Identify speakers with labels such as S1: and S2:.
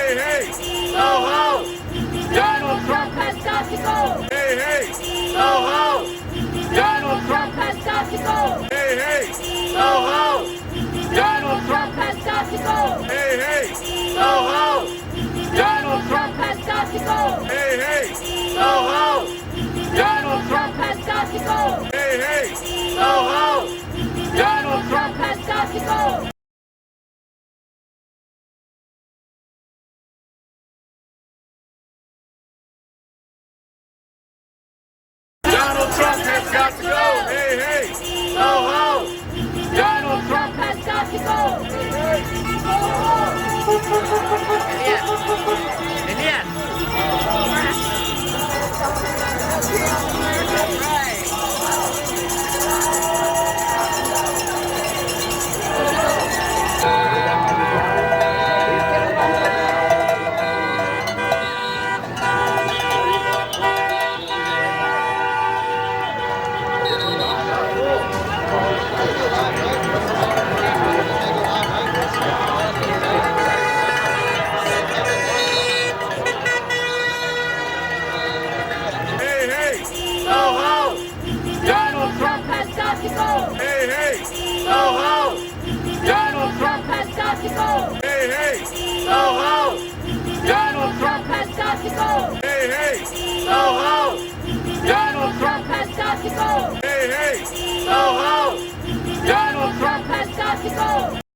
S1: Hey, hey, ho, ho. Donald Trump has got to go. Hey, hey, ho, ho. Donald Trump has got to go. Hey, hey, ho, ho. Donald Trump has got to go. Hey, hey, ho, ho. Donald Trump has got to go. Hey, hey, ho, ho. Donald Trump has got to go. Hey, hey, ho, ho. Donald Trump has got to go. Donald Trump has got to go. Hey, hey, ho, ho. Donald Trump has got to go. Hey, hey, ho, ho. Hey, hey, ho, ho. Donald Trump has got to go. Hey, hey, ho, ho. Donald Trump has got to go. Hey, hey, ho, ho. Donald Trump has got to go. Hey, hey, ho, ho. Donald Trump has got to go. Hey, hey, ho, ho. Donald Trump has got to go.